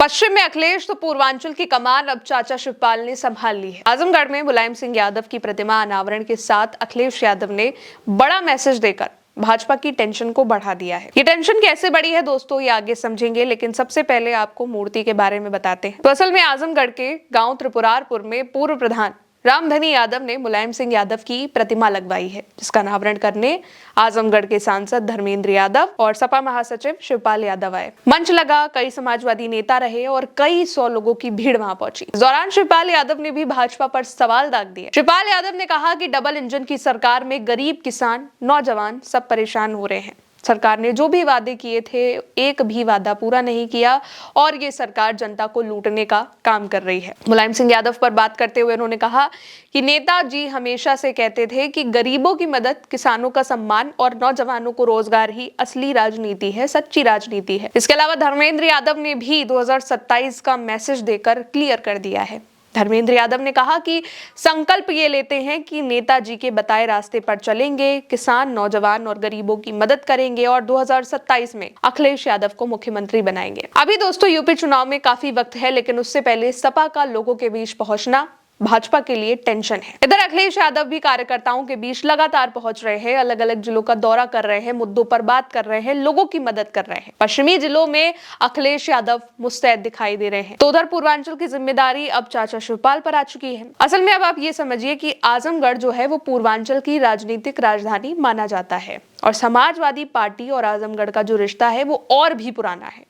पश्चिम में अखिलेश तो पूर्वांचल की कमान अब चाचा शिवपाल ने संभाल ली है। आजमगढ़ में मुलायम सिंह यादव की प्रतिमा अनावरण के साथ अखिलेश यादव ने बड़ा मैसेज देकर भाजपा की टेंशन को बढ़ा दिया है। ये टेंशन कैसे बढ़ी है दोस्तों, ये आगे समझेंगे, लेकिन सबसे पहले आपको मूर्ति के बारे में बताते हैं। तो असल में आजमगढ़ के गांव त्रिपुरारपुर में पूर्व प्रधान रामधनी यादव ने मुलायम सिंह यादव की प्रतिमा लगवाई है, जिसका अनावरण करने आजमगढ़ के सांसद धर्मेंद्र यादव और सपा महासचिव शिवपाल यादव आए। मंच लगा, कई समाजवादी नेता रहे और कई 100 लोगों की भीड़ वहां पहुंची। इस दौरान शिवपाल यादव ने भी भाजपा पर सवाल दाग दिए। शिवपाल यादव ने कहा कि डबल इंजन की सरकार में गरीब, किसान, नौजवान सब परेशान हो रहे हैं। सरकार ने जो भी वादे किए थे, एक भी वादा पूरा नहीं किया और ये सरकार जनता को लूटने का काम कर रही है। मुलायम सिंह यादव पर बात करते हुए उन्होंने कहा कि नेताजी हमेशा से कहते थे कि गरीबों की मदद, किसानों का सम्मान और नौजवानों को रोजगार ही असली राजनीति है, सच्ची राजनीति है। इसके अलावा धर्मेंद्र यादव ने भी 2027 का मैसेज देकर क्लियर कर दिया है। धर्मेंद्र यादव ने कहा कि संकल्प ये लेते हैं कि नेताजी के बताए रास्ते पर चलेंगे, किसान, नौजवान और गरीबों की मदद करेंगे और 2027 में अखिलेश यादव को मुख्यमंत्री बनाएंगे। अभी दोस्तों यूपी चुनाव में काफी वक्त है, लेकिन उससे पहले सपा का लोगों के बीच पहुंचना भाजपा के लिए टेंशन है। इधर अखिलेश यादव भी कार्यकर्ताओं के बीच लगातार पहुंच रहे हैं, अलग अलग जिलों का दौरा कर रहे हैं, मुद्दों पर बात कर रहे हैं, लोगों की मदद कर रहे हैं। पश्चिमी जिलों में अखिलेश यादव मुस्तैद दिखाई दे रहे हैं, तो उधर पूर्वांचल की जिम्मेदारी अब चाचा शिवपाल पर आ चुकी है। असल में अब आप ये समझिए कि आजमगढ़ जो है वो पूर्वांचल की राजनीतिक राजधानी माना जाता है और समाजवादी पार्टी और आजमगढ़ का जो रिश्ता है वो और भी पुराना है।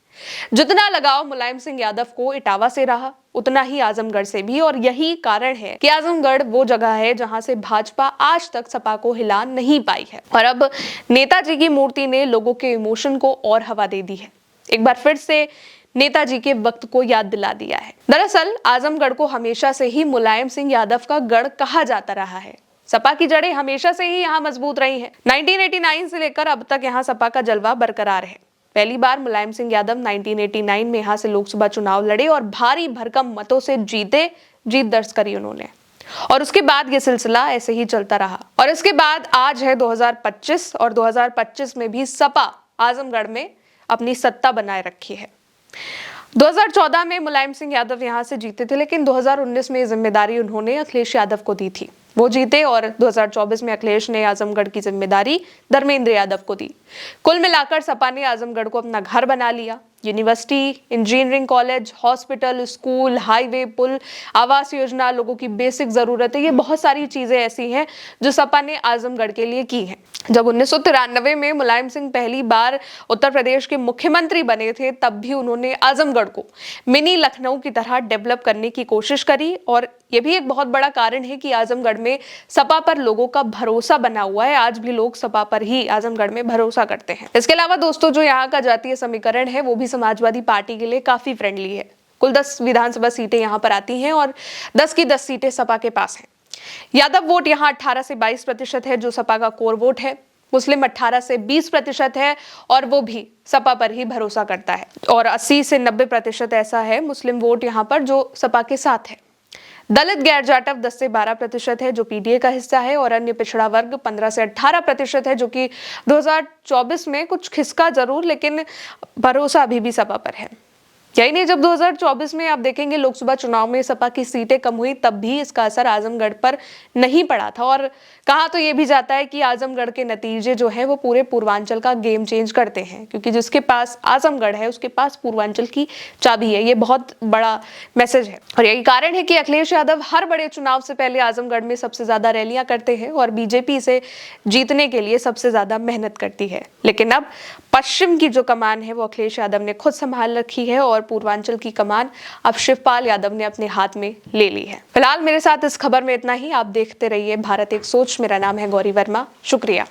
जितना लगाव मुलायम सिंह यादव को इटावा से रहा, उतना ही आजमगढ़ से भी, और यही कारण है कि आजमगढ़ वो जगह है जहां से भाजपा आज तक सपा को हिला नहीं पाई है। और अब नेताजी की मूर्ति ने लोगों के इमोशन को और हवा दे दी है, एक बार फिर से नेताजी के वक्त को याद दिला दिया है। दरअसल आजमगढ़ को हमेशा से ही मुलायम सिंह यादव का गढ़ कहा जाता रहा है। सपा की जड़ें हमेशा से ही यहाँ मजबूत रही हैं। 1989 से लेकर अब तक यहाँ सपा का जलवा बरकरार है। पहली बार मुलायम सिंह यादव 1989 में यहाँ से लोकसभा चुनाव लड़े और भारी भरकम मतों से जीत दर्ज करी उन्होंने, और उसके बाद ये सिलसिला ऐसे ही चलता रहा। और इसके बाद आज है 2025 और 2025 में भी सपा आजमगढ़ में अपनी सत्ता बनाए रखी है। 2014 में मुलायम सिंह यादव यहाँ से जीते थे, लेकिन 2019 में जिम्मेदारी उन्होंने अखिलेश यादव को दी थी। वो जीते और 2024 में अखिलेश ने आजमगढ़ की जिम्मेदारी धर्मेंद्र यादव को दी। कुल मिलाकर सपा ने आजमगढ़ को अपना घर बना लिया। University, engineering college, hospital, school, highway, पुल, आवास योजना, लोगों की बेसिक जरूरतें, ये बहुत सारी चीजें ऐसी हैं जो सपा ने आजमगढ़ के लिए की हैं। जब 1993 में मुलायम सिंह पहली बार उत्तर प्रदेश के मुख्यमंत्री बने थे, तब भी उन्होंने आजमगढ़ को मिनी लखनऊ की तरह डेवलप करने की कोशिश करी, और ये भी एक बहुत बड़ा कारण है कि आजमगढ़ में सपा पर लोगों का भरोसा बना हुआ है। आज भी लोग सपा पर ही आजमगढ़ में भरोसा करते हैं। इसके अलावा दोस्तों जो यहाँ का जातीय समीकरण है वो भी समाजवादी पार्टी के लिए काफी फ्रेंडली है। कुल 10 विधानसभा सीटें यहाँ पर आती हैं और 10 की 10 सीटें सपा के पास हैं। यादव वोट यहाँ 18 से 22% है, जो सपा का कोर वोट है। मुस्लिम 18 से 20% है और वो भी सपा पर ही भरोसा करता है। और 80 से 90% ऐसा है मुस्लिम वोट यहाँ पर जो सपा के साथ है। दलित गैर जाटव 10 से 12% है, जो पीडीए का हिस्सा है, और अन्य पिछड़ा वर्ग 15 से 18% है, जो कि 2024 में कुछ खिसका जरूर, लेकिन भरोसा अभी भी सपा पर है। यही नहीं, जब 2024 में आप देखेंगे लोकसभा चुनाव में सपा की सीटें कम हुई, तब भी इसका असर आजमगढ़ पर नहीं पड़ा था। और कहा तो ये भी जाता है कि आजमगढ़ के नतीजे जो हैं वो पूरे पूर्वांचल का गेम चेंज करते हैं, क्योंकि जिसके पास आजमगढ़ है उसके पास पूर्वांचल की चाबी है। ये बहुत बड़ा मैसेज है, और यही कारण है कि अखिलेश यादव हर बड़े चुनाव से पहले आजमगढ़ में सबसे ज्यादा रैलियां करते हैं और बीजेपी से जीतने के लिए सबसे ज्यादा मेहनत करती है। लेकिन अब पश्चिम की जो कमान है वो अखिलेश यादव ने खुद संभाल रखी है और पूर्वांचल की कमान अब शिवपाल यादव ने अपने हाथ में ले ली है। फिलहाल मेरे साथ इस खबर में इतना ही। आप देखते रहिए भारत एक सोच। मेरा नाम है गौरी वर्मा। शुक्रिया।